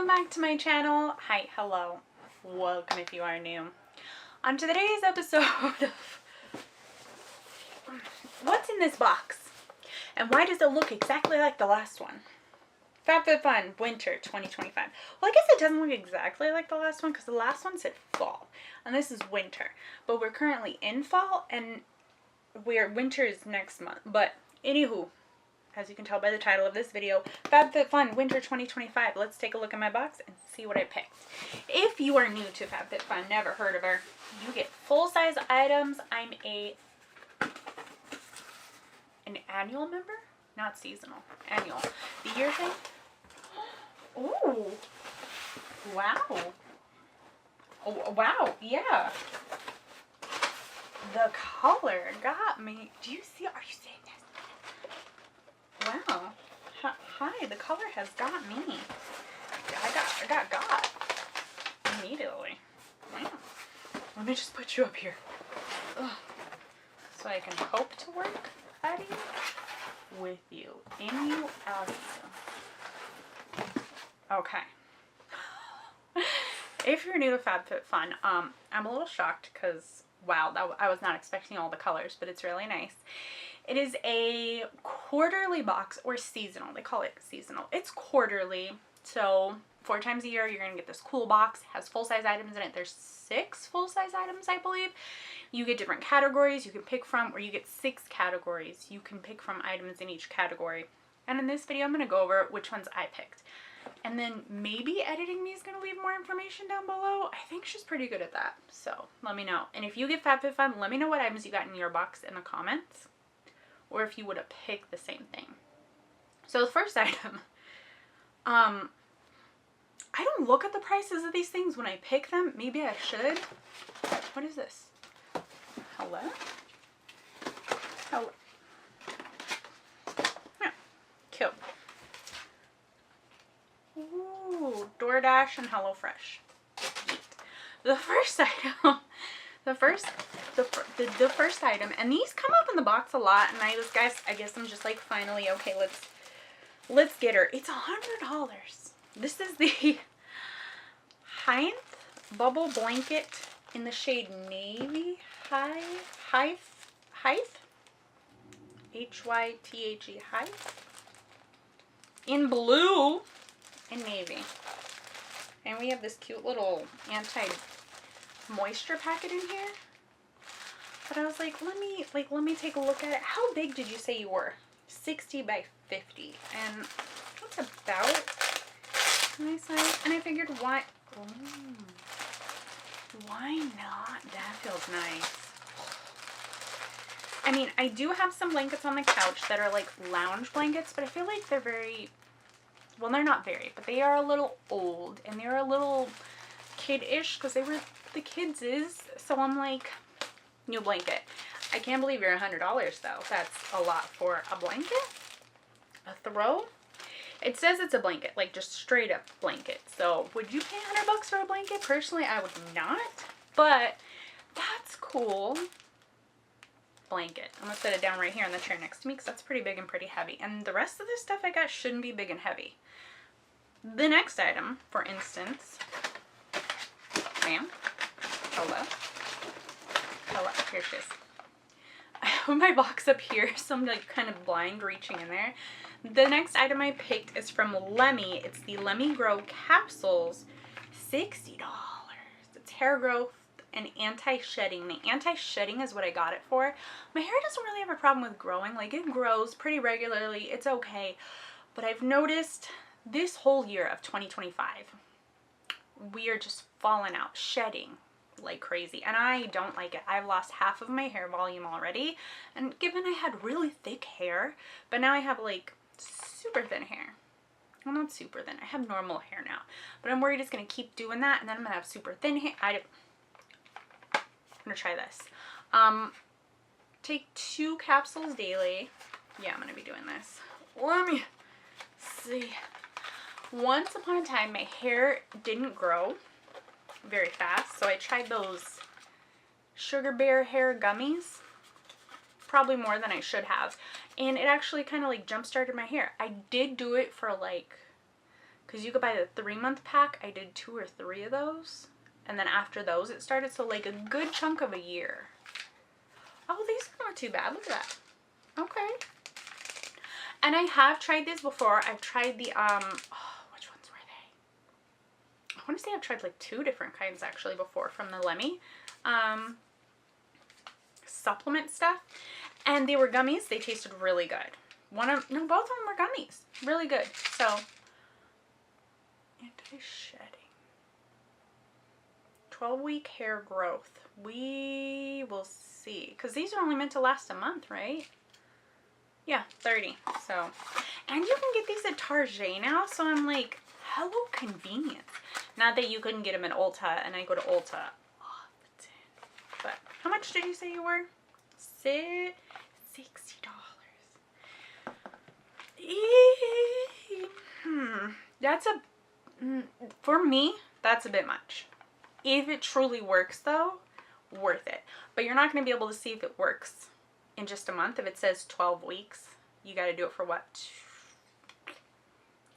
welcome back to my channel. Hi, hello, welcome if you are new. On today's episode of what's in this box and why does it look exactly like the last one? Fabfitfun Winter 2025. Well, I guess it doesn't look exactly like the last one because the last one said fall and this is winter, but we're currently in fall and winter is next month. But anywho, as you can tell by the title of this video, Fabfitfun Winter 2025. Let's take a look at my box and see what I picked. If you are new to Fabfitfun, never heard of her, you get full-size items. I'm an annual member? Not seasonal. Annual. The year thing? Ooh. Wow. Oh, wow. Yeah. The color got me. Do you see? Are you seeing this? Wow. Hi, the color has got me. I got immediately. Wow. Let me just put you up here. Ugh. So I can hope to work at you, with you, in you, out of you. Okay. If you're new to Fabfitfun, I'm a little shocked because, wow, I was not expecting all the colors, but it's really nice. It is a quarterly box, or seasonal. They call it seasonal. It's quarterly, so 4 times a year you're going to get this cool box. It has full-size items in it. There's 6 full-size items, I believe. You get different categories you can pick from, or you get 6 categories. You can pick from items in each category. And in this video, I'm going to go over which ones I picked. And then maybe editing me is going to leave more information down below. I think she's pretty good at that, so let me know. And if you get Fabfitfun, let me know what items you got in your box in the comments, or if you would have picked the same thing. So the first item, I don't look at the prices of these things when I pick them. Maybe I should. What is this? Hello? Hello? Yeah, cute. Ooh, DoorDash and HelloFresh. The first item, the first item, and these come up in the box a lot, and I guess I'm just like, finally, okay, let's get her. It's $100. This is the Heinz Bubble Blanket in the shade Navy. Hythe? H-Y-T-H-E, Hythe? In blue and navy. And we have this cute little anti-moisture packet in here. But I was like, let me take a look at it. How big did you say you were? 60 by 50. And that's about my size. And I figured, why not? That feels nice. I mean, I do have some blankets on the couch that are like lounge blankets, but I feel like they're very, well, they're not very, but they are a little old, and they're a little kid-ish because they were the kids'. So I'm like, new blanket. I can't believe you're $100 though. That's a lot for a blanket. A throw. It says it's a blanket, like just straight up blanket. So would you pay $100 for a blanket? Personally, I would not, but that's cool. Blanket. I'm gonna set it down right here in the chair next to me because that's pretty big and pretty heavy. And the rest of this stuff I got shouldn't be big and heavy. The next item, for instance, ma'am, hello, here she is. I have my box up here, so I'm like kind of blind reaching in there. The next item I picked is from Lemmy. It's the Lemmy Grow capsules, $60. It's hair growth and anti-shedding. The anti-shedding is what I got it for. My hair doesn't really have a problem with growing. Like, it grows pretty regularly. It's okay. But I've noticed this whole year of 2025, we are just falling out, shedding like crazy. And I don't like it. I've lost half of my hair volume already. And given I had really thick hair, but now I have like super thin hair. Well, not super thin. I have normal hair now. But I'm worried it's going to keep doing that. And then I'm going to have super thin hair. I'm gonna try this. Take 2 capsules daily. Yeah, I'm gonna be doing this. Let me see. Once upon a time, my hair didn't grow very fast, so I tried those Sugar Bear hair gummies. Probably more than I should have. And it actually kind of like jump started my hair. I did do it for like because you could buy the 3-month pack. I did 2 or 3 of those, and then after those it started, so like a good chunk of a year. Oh, these are not too bad. Look at that. Okay. And I have tried these before. I've tried the oh, which ones were they? I want to say I've tried like 2 different kinds actually before from the Lemmy supplement stuff, and they were gummies. They tasted really good. Both of them were gummies. Really good. So, anti-shedding. 12-week hair growth. We will see. Because these are only meant to last a month, right? Yeah, 30. So, and you can get these at Target now. So I'm like, hello, convenience. Not that you couldn't get them at Ulta, and I go to Ulta often. But how much did you say you were? $60. That's for me, that's a bit much. If it truly works though, worth it. But you're not going to be able to see if it works in just a month. If it says 12 weeks, you got to do it for what?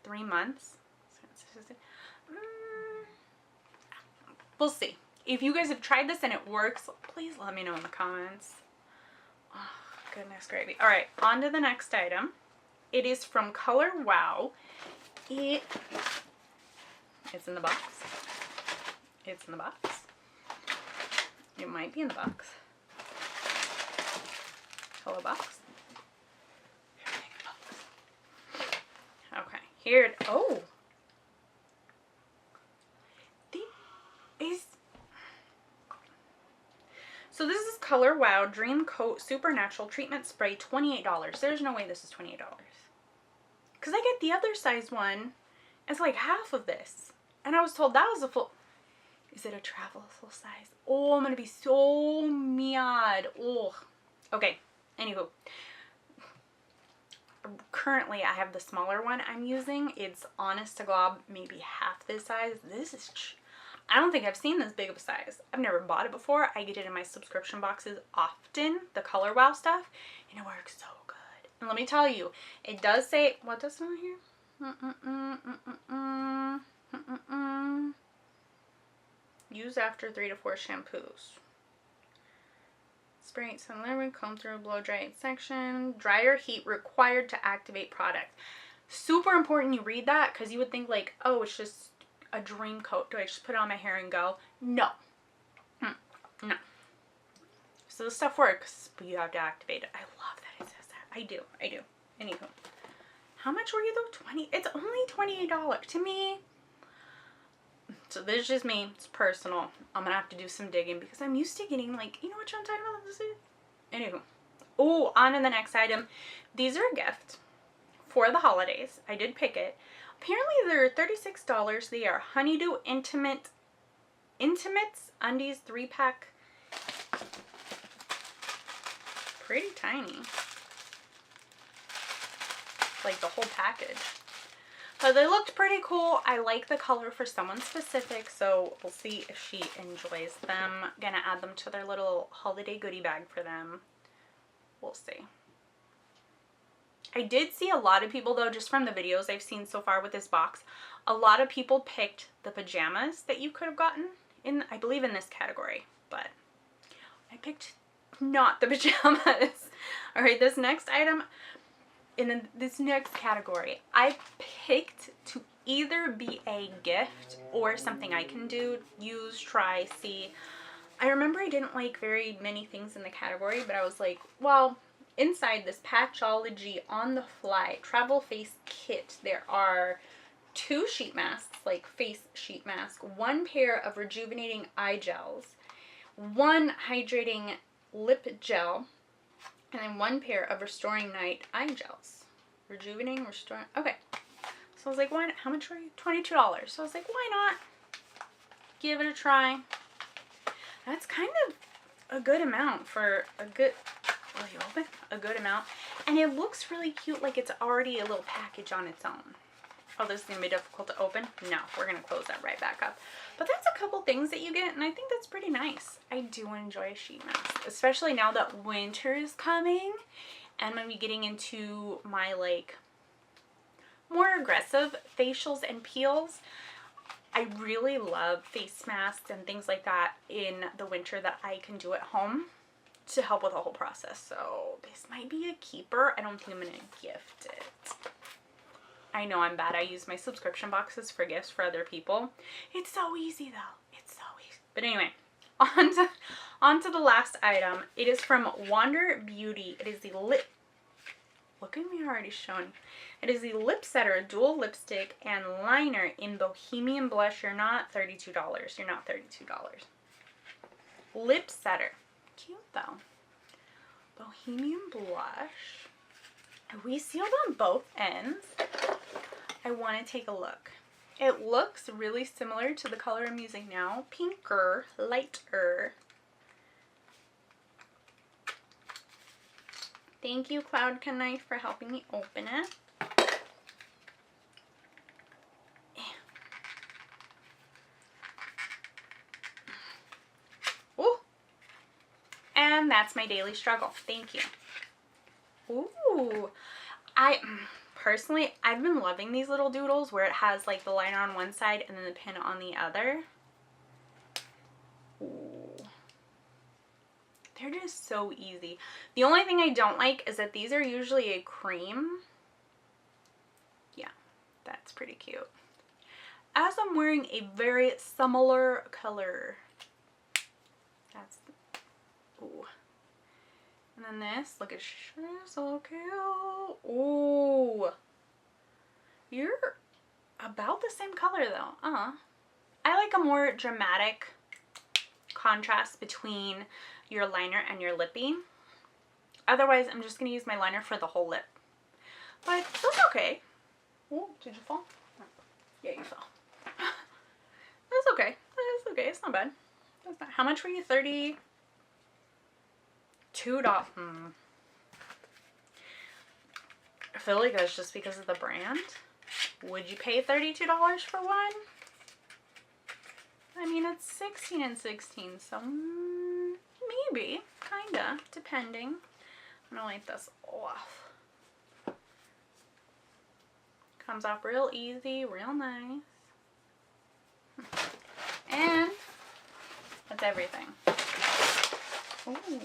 3 months? We'll see. If you guys have tried this and it works, please let me know in the comments. Oh, goodness gravy. All right, on to the next item. It is from Color Wow. It's in the box. It's in the box. It might be in the box. Hello, box. Okay, here. Oh, so this is Color Wow Dream Coat Supernatural Treatment Spray, $28. There's no way this is $28. Because I get the other size one. It's like half of this. And I was told that was a full... Is it a travel full size? Oh, I'm going to be so mad. Oh. Okay. Anywho. Currently, I have the smaller one I'm using. It's honest to God, maybe half this size. This is... I don't think I've seen this big of a size. I've never bought it before. I get it in my subscription boxes often, the Color Wow stuff, and it works so good. And let me tell you, it does say, what does it on here? Use after 3 to 4 shampoos. Spray some lemon, comb through, blow dry section. Dryer heat required to activate product. Super important you read that, because you would think like, oh, it's just a dream coat. Do I just put it on my hair and go? No. No. So this stuff works, but you have to activate it. I love that it says that. I do. Anywho. How much were you though? 20? It's only $28 to me. So this is just me. It's personal. I'm gonna have to do some digging because I'm used to getting like, you know what I'm talking about? This is... Anywho. Oh, on to the next item. These are a gift for the holidays. I did pick it. Apparently they're $36. They are Honeydew Intimates Undies 3-pack. Pretty tiny. Like the whole package. But they looked pretty cool. I like the color for someone specific, so we'll see if she enjoys them. Gonna add them to their little holiday goodie bag for them. We'll see. I did see a lot of people though, just from the videos I've seen so far with this box, a lot of people picked the pajamas that you could have gotten in, I believe in this category, but I picked not the pajamas. All right, this next item, in this next category, I picked to either be a gift or something I can do, use, try, see. I remember I didn't like very many things in the category, but I was like, well, inside this Patchology On the Fly Travel Face Kit, there are 2 sheet masks, like face sheet mask, 1 pair of rejuvenating eye gels, 1 hydrating lip gel, and then 1 pair of restoring night eye gels. Rejuvenating, restoring, okay. So I was like, why not? How much were you? $22. So I was like, why not? Give it a try. That's kind of a good amount for a good... Will you open? A good amount. And it looks really cute, like it's already a little package on its own. Oh, this is going to be difficult to open? No, we're going to close that right back up. But that's a couple things that you get, and I think that's pretty nice. I do enjoy a sheet mask, especially now that winter is coming. And I'm going to be getting into my, like, more aggressive facials and peels. I really love face masks and things like that in the winter that I can do at home to help with the whole process. So this might be a keeper. I don't think I'm going to gift it. I know I'm bad. I use my subscription boxes for gifts for other people. It's so easy though. It's so easy. But anyway, on to the last item. It is from Wander Beauty. It is the lip. Look at me already showing. It is the Lip Setter Dual Lipstick and Liner in Bohemian Blush. You're not $32. You're not $32. Lip Setter. Cute though. Bohemian Blush. We sealed on both ends. I want to take a look. It looks really similar to the color I'm using now. Pinker, lighter. Thank you, Cloud Knife, for helping me open it. Ooh. And that's my daily struggle. Thank you. Ooh. Personally, I've been loving these little doodles where it has like the liner on one side and then the pin on the other. Ooh. They're just so easy. The only thing I don't like is that these are usually a cream. Yeah, that's pretty cute. As I'm wearing a very similar color. That's, ooh. And then this, look at so cute. Ooh. You're about the same color though. I like a more dramatic contrast between your liner and your lippy. Otherwise, I'm just going to use my liner for the whole lip. But that's okay. Oh, did you fall? Yeah, you fell. That's okay. That's okay. It's not bad. That's not. How much were you? $32. I feel like that's just because of the brand. Would you pay $32 for one? I mean, it's 16 and 16, so maybe, kinda, depending. I'm gonna wipe this off. Comes off real easy, real nice. And that's everything. Ooh.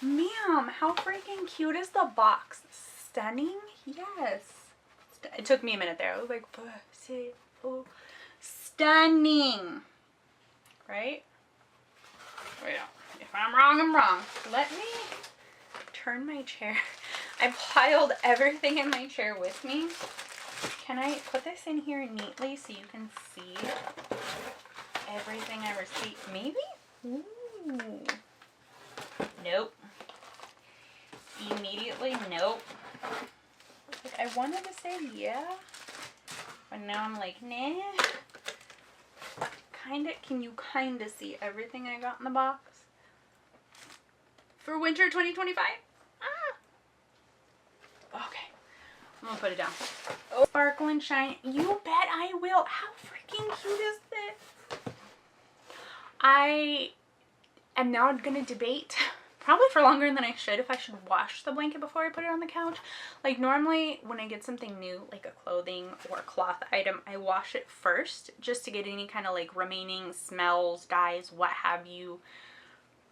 Ma'am, how freaking cute is the box? Stunning? Yes. It took me a minute there. I was like, oh, stunning. Right? Wait, if I'm wrong, I'm wrong. Let me turn my chair. I piled everything in my chair with me. Can I put this in here neatly so you can see everything I received? Maybe? Ooh. Nope. Immediately, nope. Like, I wanted to say yeah, but now I'm like, nah. Kinda, can you kinda see everything I got in the box? For winter 2025? Okay. I'm gonna put it down. Oh, sparkle and shine. You bet I will. How freaking cute is this? I am now gonna debate, probably for longer than I should, if I should wash the blanket before I put it on the couch. Like normally when I get something new, like a clothing or a cloth item, I wash it first just to get any kind of like remaining smells, dyes, what have you,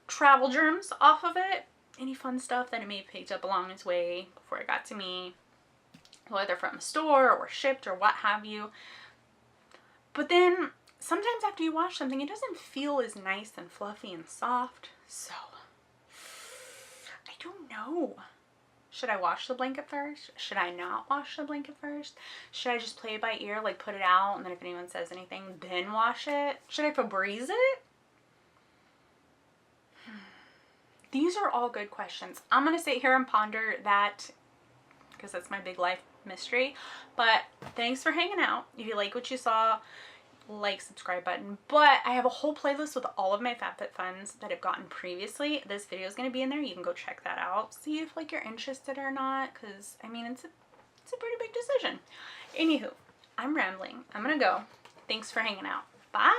travel germs off of it. Any fun stuff that it may have picked up along its way before it got to me, whether from a store or shipped or what have you. But then sometimes after you wash something, it doesn't feel as nice and fluffy and soft. So I don't know. Should I wash the blanket first? Should I not wash the blanket first? Should I just play it by ear, like put it out, and then if anyone says anything, then wash it? Should I Febreze it? These are all good questions. I'm going to sit here and ponder that because that's my big life mystery. But thanks for hanging out. If you like what you saw, like, subscribe button. But I have a whole playlist with all of my Fabfitfuns that I've gotten previously. This video is going to be in there. You can go check that out. See if like you're interested or not, because I mean it's a pretty big decision. Anywho, I'm rambling. I'm going to go. Thanks for hanging out. Bye.